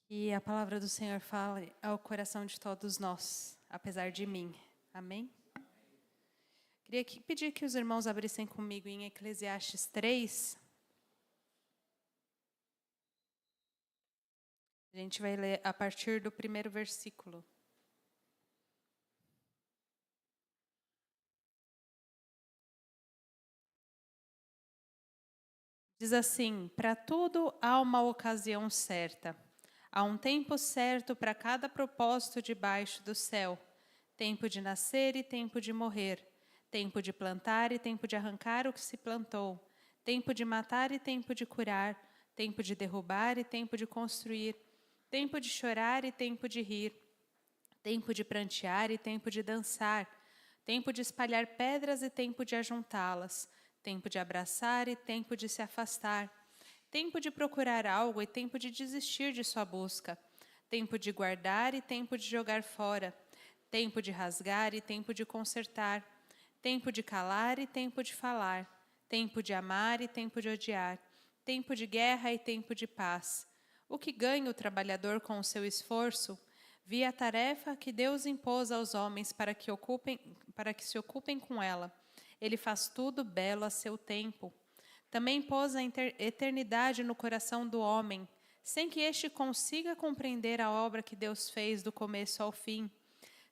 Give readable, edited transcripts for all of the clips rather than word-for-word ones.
Que a palavra do Senhor fale ao coração de todos nós, apesar de mim. Amém? Queria pedir que os irmãos abrissem comigo em Eclesiastes 3. A gente vai ler a partir do primeiro versículo. Diz assim: para tudo há uma ocasião certa. Há um tempo certo para cada propósito debaixo do céu. Tempo de nascer e tempo de morrer. Tempo de plantar e tempo de arrancar o que se plantou. Tempo de matar e tempo de curar. Tempo de derrubar e tempo de construir. Tempo de chorar e tempo de rir. Tempo de prantear e tempo de dançar. Tempo de espalhar pedras e tempo de ajuntá-las. Tempo de abraçar e tempo de se afastar. Tempo de procurar algo e tempo de desistir de sua busca. Tempo de guardar e tempo de jogar fora. Tempo de rasgar e tempo de consertar. Tempo de calar e tempo de falar. Tempo de amar e tempo de odiar. Tempo de guerra e tempo de paz. O que ganha o trabalhador com o seu esforço? Vi a tarefa que Deus impôs aos homens para que se ocupem com ela. Ele faz tudo belo a seu tempo. Também pôs a eternidade no coração do homem, sem que este consiga compreender a obra que Deus fez do começo ao fim.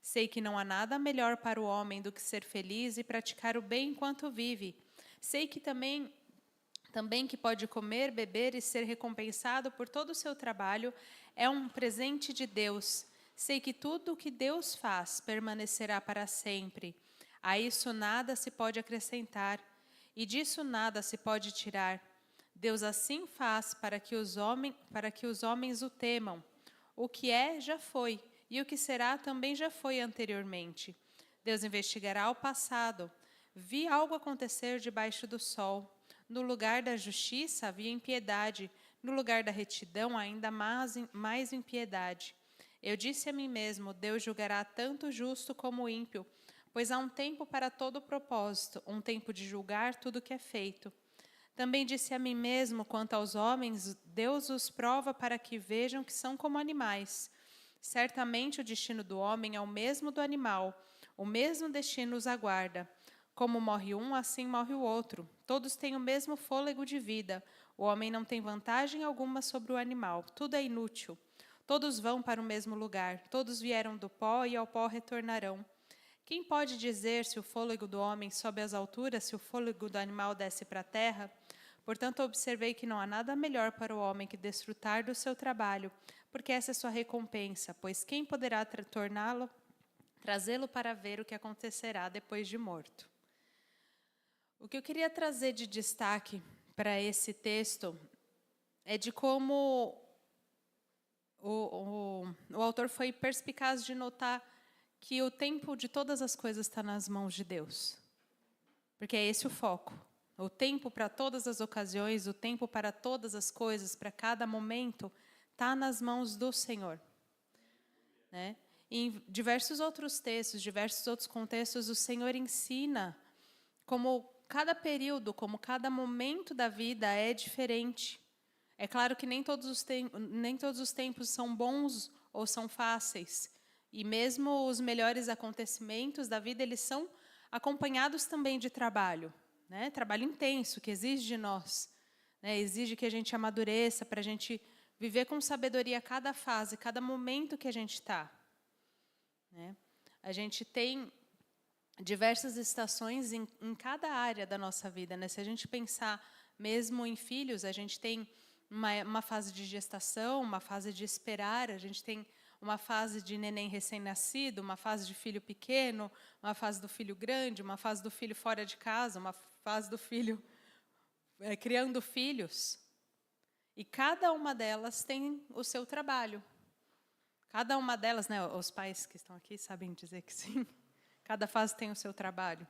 Sei que não há nada melhor para o homem do que ser feliz e praticar o bem enquanto vive. Sei que também que pode comer, beber e ser recompensado por todo o seu trabalho é um presente de Deus. Sei que tudo o que Deus faz permanecerá para sempre. A isso nada se pode acrescentar, e disso nada se pode tirar. Deus assim faz para que os homens o temam. O que é, já foi, e o que será também já foi anteriormente. Deus investigará o passado. Vi algo acontecer debaixo do sol. No lugar da justiça havia impiedade, no lugar da retidão ainda mais impiedade. Eu disse a mim mesmo: Deus julgará tanto o justo como o ímpio, pois há um tempo para todo propósito, um tempo de julgar tudo o que é feito. Também disse a mim mesmo: quanto aos homens, Deus os prova para que vejam que são como animais. Certamente o destino do homem é o mesmo do animal, o mesmo destino os aguarda. Como morre um, assim morre o outro. Todos têm o mesmo fôlego de vida. O homem não tem vantagem alguma sobre o animal. Tudo é inútil. Todos vão para o mesmo lugar. Todos vieram do pó e ao pó retornarão. Quem pode dizer se o fôlego do homem sobe às alturas, se o fôlego do animal desce para a terra? Portanto, observei que não há nada melhor para o homem que desfrutar do seu trabalho, porque essa é sua recompensa, pois quem poderá trazê-lo para ver o que acontecerá depois de morto? O que eu queria trazer de destaque para esse texto é de como o autor foi perspicaz de notar que o tempo de todas as coisas está nas mãos de Deus. Porque é esse o foco. O tempo para todas as ocasiões, o tempo para todas as coisas, para cada momento, está nas mãos do Senhor. Né? Em diversos outros textos, diversos outros contextos, o Senhor ensina como cada período, como cada momento da vida é diferente. É claro que nem todos os tempos são bons ou são fáceis. E mesmo os melhores acontecimentos da vida, eles são acompanhados também de trabalho. Né? Trabalho intenso, que exige de nós. Né? Exige que a gente amadureça para a gente viver com sabedoria cada fase, cada momento que a gente está. Né? A gente tem diversas estações em cada área da nossa vida. Né? Se a gente pensar mesmo em filhos, a gente tem uma fase de gestação, uma fase de esperar, a gente tem uma fase de neném recém-nascido, uma fase de filho pequeno, uma fase do filho grande, uma fase do filho fora de casa, uma fase do filho criando filhos. E cada uma delas tem o seu trabalho. Cada uma delas, né, os pais que estão aqui sabem dizer que sim. Cada fase tem o seu trabalho.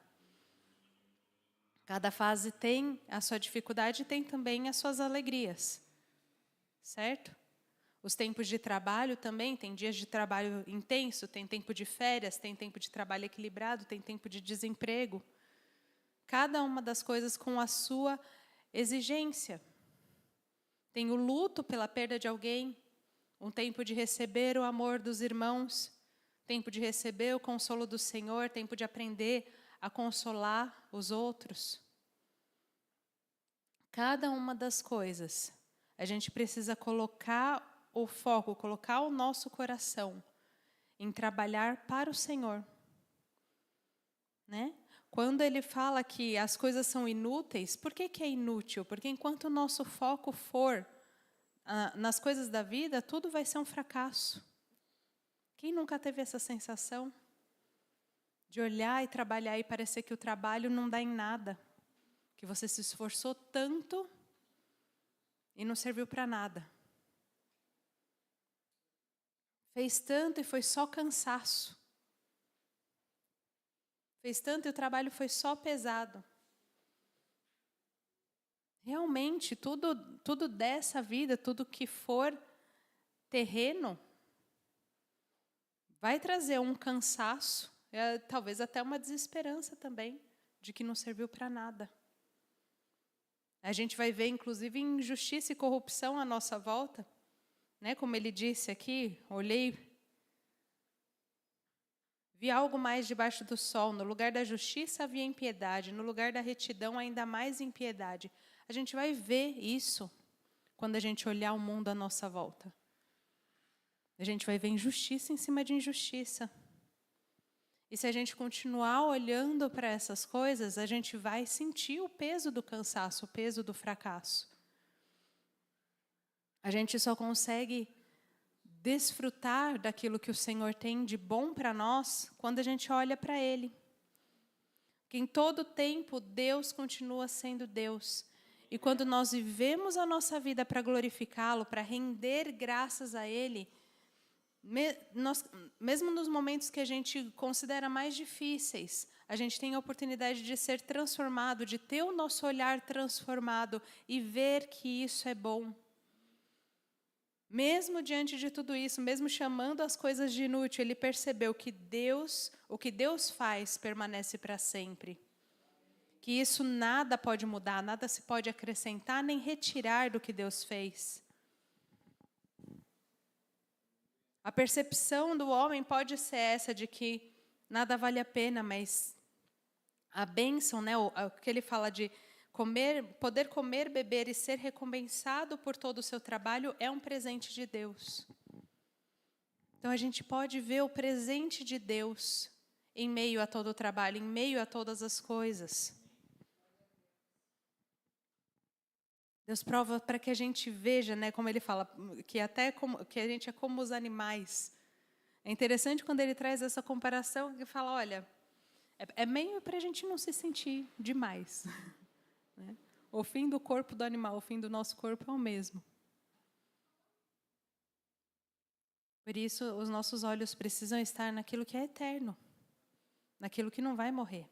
Cada fase tem a sua dificuldade e tem também as suas alegrias. Certo? Os tempos de trabalho também, tem dias de trabalho intenso, tem tempo de férias, tem tempo de trabalho equilibrado, tem tempo de desemprego. Cada uma das coisas com a sua exigência. Tem o luto pela perda de alguém, um tempo de receber o amor dos irmãos, tempo de receber o consolo do Senhor, tempo de aprender a consolar os outros. Cada uma das coisas, a gente precisa colocar o foco, colocar o nosso coração em trabalhar para o Senhor. Né? Quando ele fala que as coisas são inúteis, por que é inútil? Porque enquanto o nosso foco for nas coisas da vida, tudo vai ser um fracasso. Quem nunca teve essa sensação de olhar e trabalhar e parecer que o trabalho não dá em nada? Que você se esforçou tanto e não serviu para nada. Fez tanto e foi só cansaço. Fez tanto e o trabalho foi só pesado. Realmente, tudo dessa vida, tudo que for terreno, vai trazer um cansaço, talvez até uma desesperança também, de que não serviu para nada. A gente vai ver, inclusive, injustiça e corrupção à nossa volta. Né? Como ele disse aqui, olhei, vi algo mais debaixo do sol. No lugar da justiça havia impiedade, no lugar da retidão ainda mais impiedade. A gente vai ver isso quando a gente olhar o mundo à nossa volta. A gente vai ver injustiça em cima de injustiça. E se a gente continuar olhando para essas coisas, a gente vai sentir o peso do cansaço, o peso do fracasso. A gente só consegue desfrutar daquilo que o Senhor tem de bom para nós quando a gente olha para Ele. Que em todo tempo Deus continua sendo Deus. E quando nós vivemos a nossa vida para glorificá-lo, para render graças a Ele, mesmo nos momentos que a gente considera mais difíceis, a gente tem a oportunidade de ser transformado, de ter o nosso olhar transformado e ver que isso é bom. Mesmo diante de tudo isso, mesmo chamando as coisas de inútil, ele percebeu que o que Deus faz permanece para sempre. Que isso nada pode mudar, nada se pode acrescentar nem retirar do que Deus fez. A percepção do homem pode ser essa de que nada vale a pena, mas a bênção, né, o que ele fala de poder comer, beber e ser recompensado por todo o seu trabalho é um presente de Deus. Então a gente pode ver o presente de Deus em meio a todo o trabalho, em meio a todas as coisas. Deus prova para que a gente veja, né, como ele fala, que a gente é como os animais. É interessante quando ele traz essa comparação que fala, olha, é meio para a gente não se sentir demais. Né? O fim do corpo do animal, o fim do nosso corpo é o mesmo. Por isso, os nossos olhos precisam estar naquilo que é eterno, naquilo que não vai morrer.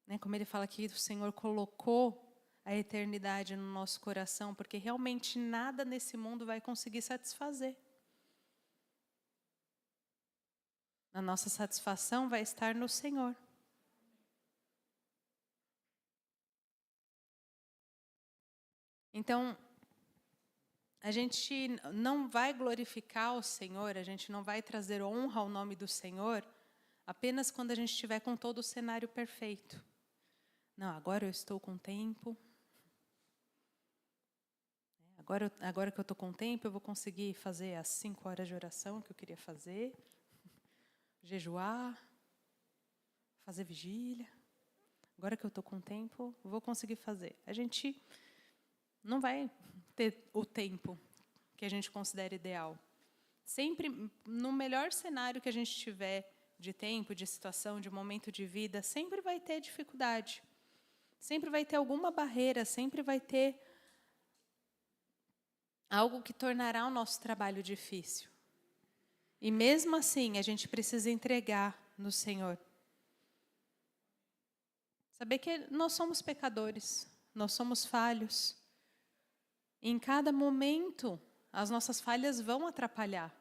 Né? Como ele fala aqui, o Senhor colocou a eternidade no nosso coração, porque realmente nada nesse mundo vai conseguir satisfazer. A nossa satisfação vai estar no Senhor. Então, a gente não vai glorificar o Senhor, a gente não vai trazer honra ao nome do Senhor apenas quando a gente estiver com todo o cenário perfeito. Não, agora eu estou com tempo. Agora que eu estou com tempo, eu vou conseguir fazer as 5 horas de oração que eu queria fazer, jejuar, fazer vigília. Agora que eu estou com tempo, eu vou conseguir fazer. A gente não vai ter o tempo que a gente considera ideal. Sempre, no melhor cenário que a gente tiver de tempo, de situação, de momento de vida, sempre vai ter dificuldade. Sempre vai ter alguma barreira, sempre vai ter algo que tornará o nosso trabalho difícil. E mesmo assim, a gente precisa entregar no Senhor. Saber que nós somos pecadores, nós somos falhos. E em cada momento, as nossas falhas vão atrapalhar.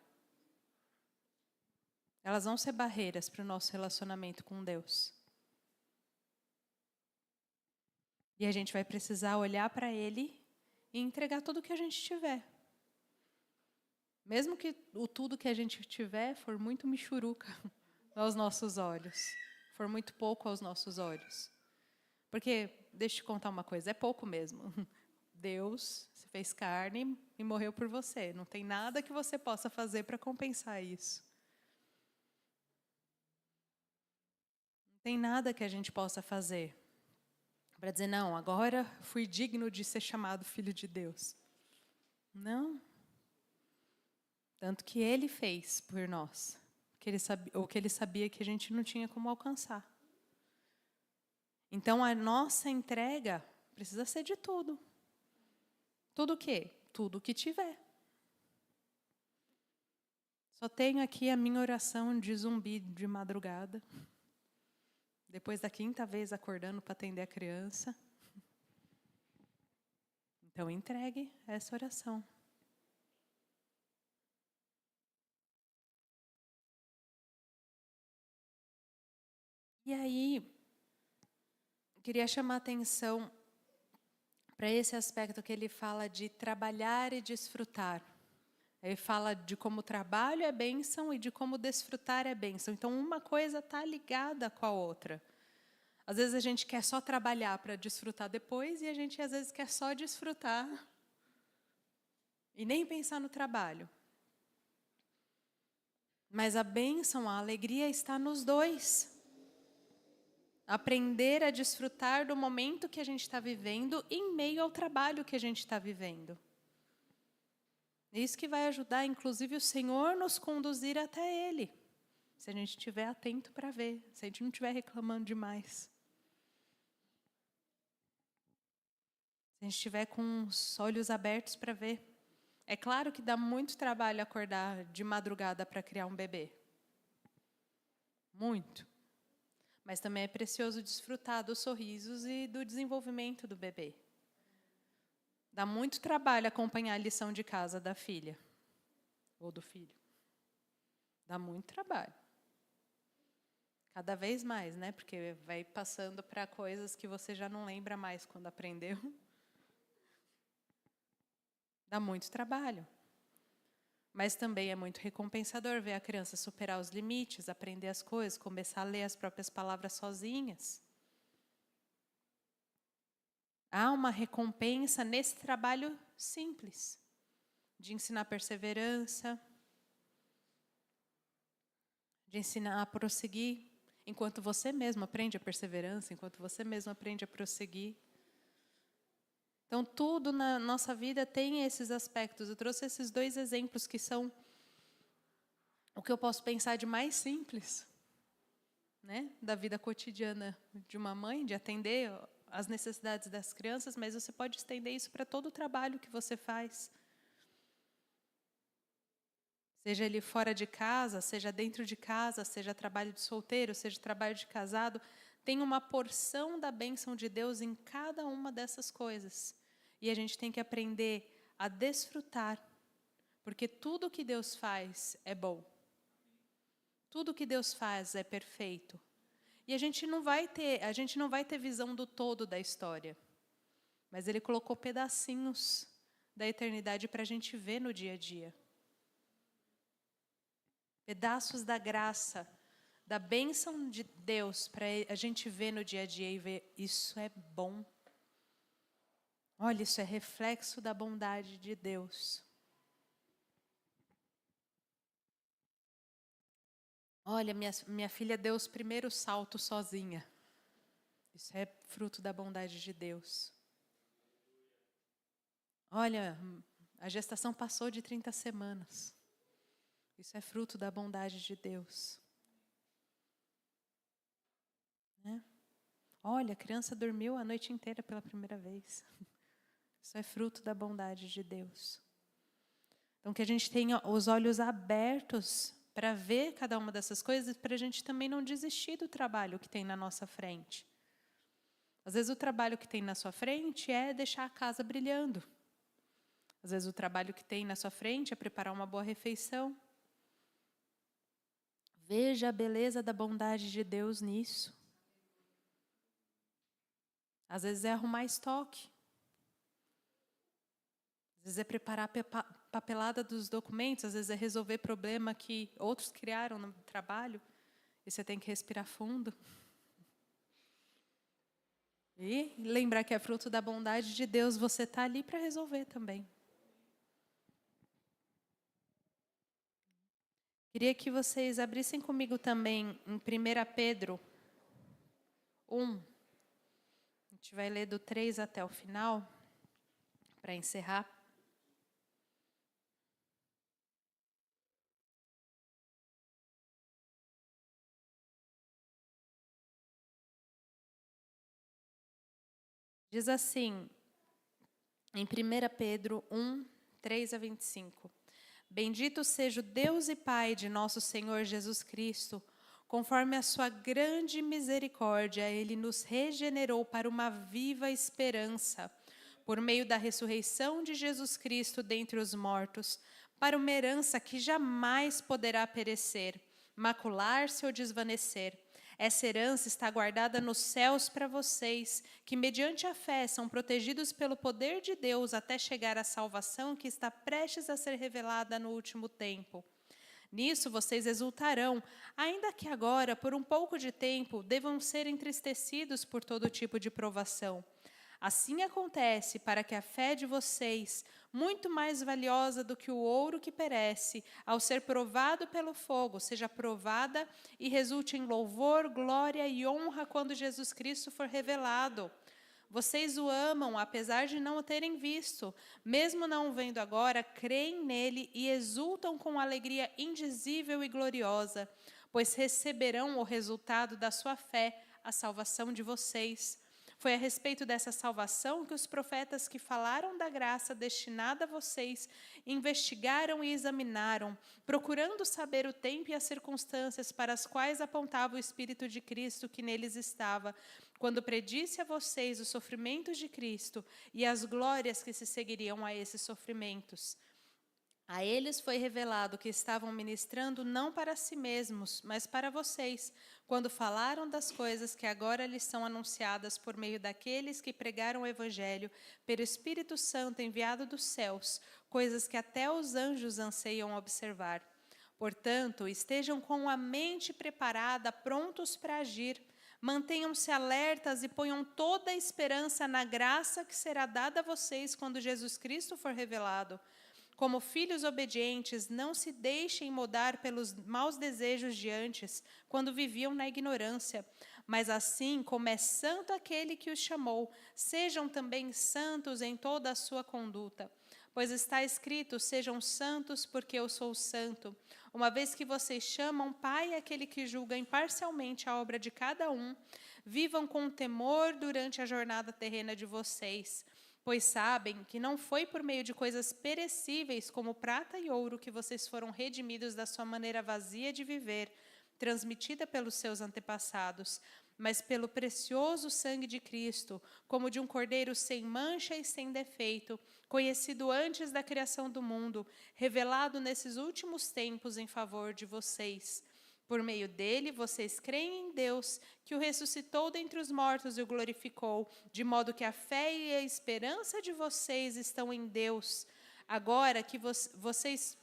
Elas vão ser barreiras para o nosso relacionamento com Deus. E a gente vai precisar olhar para Ele e entregar tudo o que a gente tiver. Mesmo que o tudo que a gente tiver for muito michuruca aos nossos olhos, for muito pouco aos nossos olhos. Porque, deixa eu te contar uma coisa, é pouco mesmo. Deus se fez carne e morreu por você. Não tem nada que você possa fazer para compensar isso. Não tem nada que a gente possa fazer para dizer, não, agora fui digno de ser chamado filho de Deus. Não. Tanto que Ele fez por nós, o que Ele sabia que a gente não tinha como alcançar. Então, a nossa entrega precisa ser de tudo. Tudo o quê? Tudo o que tiver. Só tenho aqui a minha oração de zumbi de madrugada. Depois da 5ª vez acordando para atender a criança. Então, entregue essa oração. E aí, queria chamar a atenção para esse aspecto que ele fala de trabalhar e desfrutar. Ele fala de como o trabalho é bênção e de como desfrutar é bênção. Então, uma coisa está ligada com a outra. Às vezes a gente quer só trabalhar para desfrutar depois e a gente às vezes quer só desfrutar e nem pensar no trabalho. Mas a bênção, a alegria está nos dois. Aprender a desfrutar do momento que a gente está vivendo em meio ao trabalho que a gente está vivendo. É isso que vai ajudar, inclusive, o Senhor nos conduzir até Ele. Se a gente estiver atento para ver, se a gente não estiver reclamando demais. Se a gente estiver com os olhos abertos para ver. É claro que dá muito trabalho acordar de madrugada para criar um bebê. Muito. Mas também é precioso desfrutar dos sorrisos e do desenvolvimento do bebê. Dá muito trabalho acompanhar a lição de casa da filha ou do filho. Dá muito trabalho. Cada vez mais, né? Porque vai passando para coisas que você já não lembra mais quando aprendeu. Dá muito trabalho. Mas também é muito recompensador ver a criança superar os limites, aprender as coisas, começar a ler as próprias palavras sozinhas. Há uma recompensa nesse trabalho simples, de ensinar perseverança, de ensinar a prosseguir, enquanto você mesmo aprende a perseverança, enquanto você mesmo aprende a prosseguir. Então, tudo na nossa vida tem esses aspectos. Eu trouxe esses 2 exemplos que são o que eu posso pensar de mais simples, né? Da vida cotidiana de uma mãe, de atender as necessidades das crianças, mas você pode estender isso para todo o trabalho que você faz. Seja ele fora de casa, seja dentro de casa, seja trabalho de solteiro, seja trabalho de casado, tem uma porção da bênção de Deus em cada uma dessas coisas. E a gente tem que aprender a desfrutar, porque tudo que Deus faz é bom. Tudo que Deus faz é perfeito. E a gente não vai ter visão do todo da história. Mas Ele colocou pedacinhos da eternidade para a gente ver no dia a dia. Pedaços da graça, da bênção de Deus para a gente ver no dia a dia e ver, isso é bom. Olha, isso é reflexo da bondade de Deus. Olha, minha filha deu os primeiros saltos sozinha. Isso é fruto da bondade de Deus. Olha, a gestação passou de 30 semanas. Isso é fruto da bondade de Deus. Né? Olha, a criança dormiu a noite inteira pela primeira vez. Isso é fruto da bondade de Deus. Então, que a gente tenha os olhos abertos para ver cada uma dessas coisas, para a gente também não desistir do trabalho que tem na nossa frente. Às vezes o trabalho que tem na sua frente é deixar a casa brilhando. Às vezes o trabalho que tem na sua frente é preparar uma boa refeição. Veja a beleza da bondade de Deus nisso. Às vezes é arrumar estoque. Às vezes é preparar a papelada dos documentos, às vezes é resolver problema que outros criaram no trabalho, e você tem que respirar fundo. E lembrar que é fruto da bondade de Deus, você está ali para resolver também. Queria que vocês abrissem comigo também em 1 Pedro 1. A gente vai ler do 3 até o final, para encerrar. Diz assim, em 1 Pedro 1, 3 a 25. Bendito seja o Deus e Pai de nosso Senhor Jesus Cristo, conforme a sua grande misericórdia, Ele nos regenerou para uma viva esperança, por meio da ressurreição de Jesus Cristo dentre os mortos, para uma herança que jamais poderá perecer, macular-se ou desvanecer. Essa herança está guardada nos céus para vocês, que mediante a fé são protegidos pelo poder de Deus até chegar à salvação que está prestes a ser revelada no último tempo. Nisso vocês exultarão, ainda que agora, por um pouco de tempo, devam ser entristecidos por todo tipo de provação. Assim acontece para que a fé de vocês, muito mais valiosa do que o ouro que perece, ao ser provado pelo fogo, seja provada e resulte em louvor, glória e honra quando Jesus Cristo for revelado. Vocês o amam, apesar de não o terem visto. Mesmo não o vendo agora, creem nele e exultam com alegria indizível e gloriosa, pois receberão o resultado da sua fé, a salvação de vocês. Foi a respeito dessa salvação que os profetas que falaram da graça destinada a vocês investigaram e examinaram, procurando saber o tempo e as circunstâncias para as quais apontava o Espírito de Cristo que neles estava, quando predisse a vocês os sofrimentos de Cristo e as glórias que se seguiriam a esses sofrimentos. A eles foi revelado que estavam ministrando não para si mesmos, mas para vocês, quando falaram das coisas que agora lhes são anunciadas por meio daqueles que pregaram o Evangelho pelo Espírito Santo enviado dos céus, coisas que até os anjos anseiam observar. Portanto, estejam com a mente preparada, prontos para agir. Mantenham-se alertas e ponham toda a esperança na graça que será dada a vocês quando Jesus Cristo for revelado. Como filhos obedientes, não se deixem mudar pelos maus desejos de antes, quando viviam na ignorância. Mas assim como é santo aquele que os chamou, sejam também santos em toda a sua conduta. Pois está escrito, sejam santos porque eu sou santo. Uma vez que vocês chamam Pai aquele que julga imparcialmente a obra de cada um, vivam com temor durante a jornada terrena de vocês. Pois sabem que não foi por meio de coisas perecíveis como prata e ouro que vocês foram redimidos da sua maneira vazia de viver, transmitida pelos seus antepassados, mas pelo precioso sangue de Cristo, como de um cordeiro sem mancha e sem defeito, conhecido antes da criação do mundo, revelado nesses últimos tempos em favor de vocês. Por meio dele, vocês creem em Deus, que o ressuscitou dentre os mortos e o glorificou, de modo que a fé e a esperança de vocês estão em Deus. Agora que vocês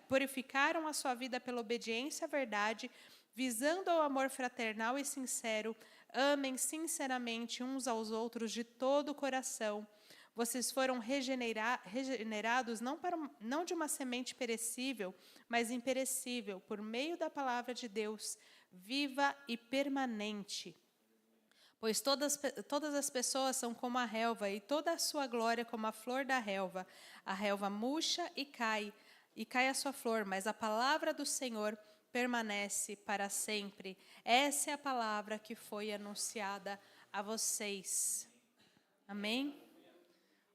purificaram a sua vida pela obediência à verdade, visando ao amor fraternal e sincero, amem sinceramente uns aos outros de todo o coração. Vocês foram regenerados não de uma semente perecível, mas imperecível, por meio da palavra de Deus, viva e permanente. Pois todas as pessoas são como a relva, e toda a sua glória como a flor da relva. A relva murcha e cai a sua flor, mas a palavra do Senhor permanece para sempre. Essa é a palavra que foi anunciada a vocês. Amém?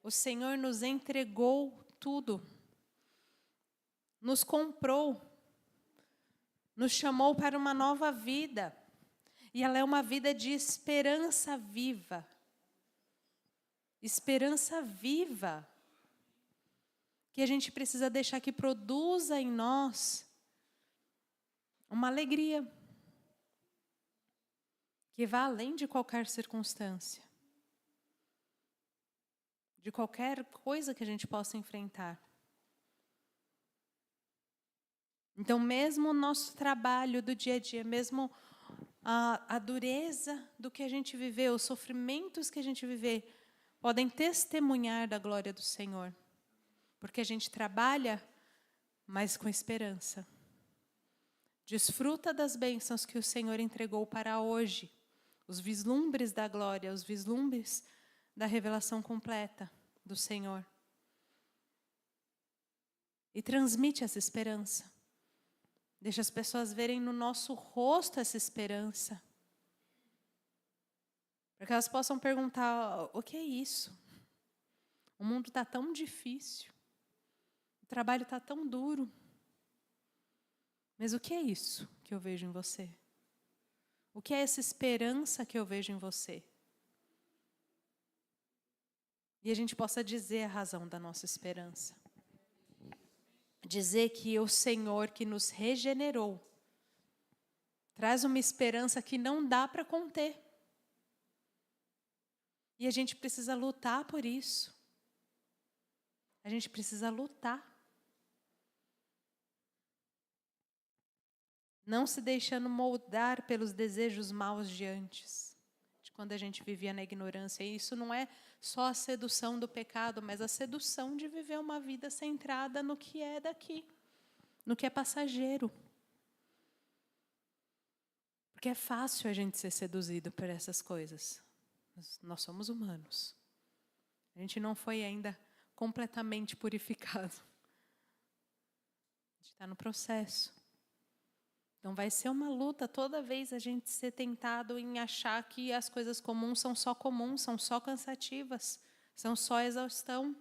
O Senhor nos entregou tudo, nos comprou, nos chamou para uma nova vida, e ela é uma vida de esperança viva. Esperança viva, que a gente precisa deixar que produza em nós uma alegria, que vá além de qualquer circunstância. de qualquer coisa que a gente possa enfrentar. Então, mesmo o nosso trabalho do dia a dia, mesmo a dureza do que a gente viveu, os sofrimentos que a gente vive, podem testemunhar da glória do Senhor. Porque a gente trabalha, mas com esperança. Desfruta das bênçãos que o Senhor entregou para hoje. Os vislumbres da glória, os vislumbres da revelação completa do Senhor. E transmite essa esperança. Deixa as pessoas verem no nosso rosto essa esperança. Para que elas possam perguntar, o que é isso? O mundo está tão difícil. O trabalho está tão duro. Mas o que é isso que eu vejo em você? O que é essa esperança que eu vejo em você? E a gente possa dizer a razão da nossa esperança. Dizer que o Senhor que nos regenerou traz uma esperança que não dá para conter. E a gente precisa lutar por isso. A gente precisa lutar. Não se deixando moldar pelos desejos maus de antes, de quando a gente vivia na ignorância. E isso não é só a sedução do pecado, mas a sedução de viver uma vida centrada no que é daqui, no que é passageiro. Porque é fácil a gente ser seduzido por essas coisas. Nós somos humanos. A gente não foi ainda completamente purificado. A gente está no processo. Então vai ser uma luta toda vez a gente ser tentado em achar que as coisas comuns, são só cansativas, são só exaustão.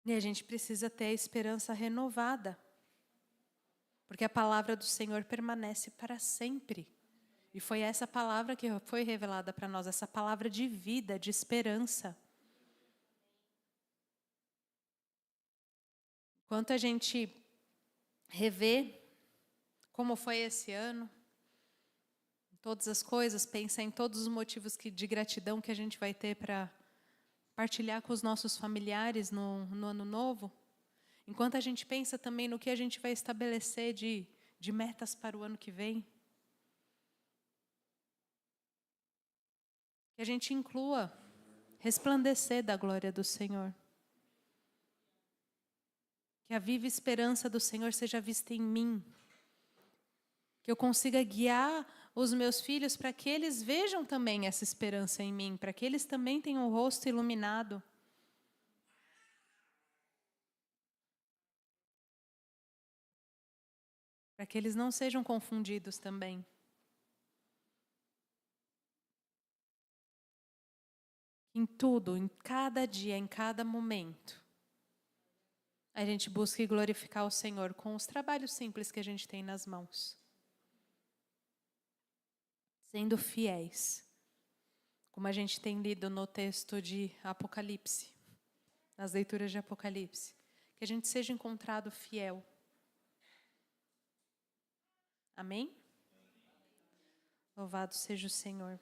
E a gente precisa ter a esperança renovada. Porque a palavra do Senhor permanece para sempre. E foi essa palavra que foi revelada para nós, essa palavra de vida, de esperança. Enquanto a gente revê como foi esse ano, todas as coisas, pensa em todos os motivos de gratidão que a gente vai ter para partilhar com os nossos familiares no ano novo. Enquanto a gente pensa também no que a gente vai estabelecer de metas para o ano que vem. Que a gente inclua resplandecer da glória do Senhor. Que a viva esperança do Senhor seja vista em mim. Que eu consiga guiar os meus filhos para que eles vejam também essa esperança em mim. Para que eles também tenham o rosto iluminado. Para que eles não sejam confundidos também. Em tudo, em cada dia, em cada momento, a gente busca glorificar o Senhor com os trabalhos simples que a gente tem nas mãos. Sendo fiéis. Como a gente tem lido no texto de Apocalipse, nas leituras de Apocalipse. Que a gente seja encontrado fiel. Amém? Louvado seja o Senhor.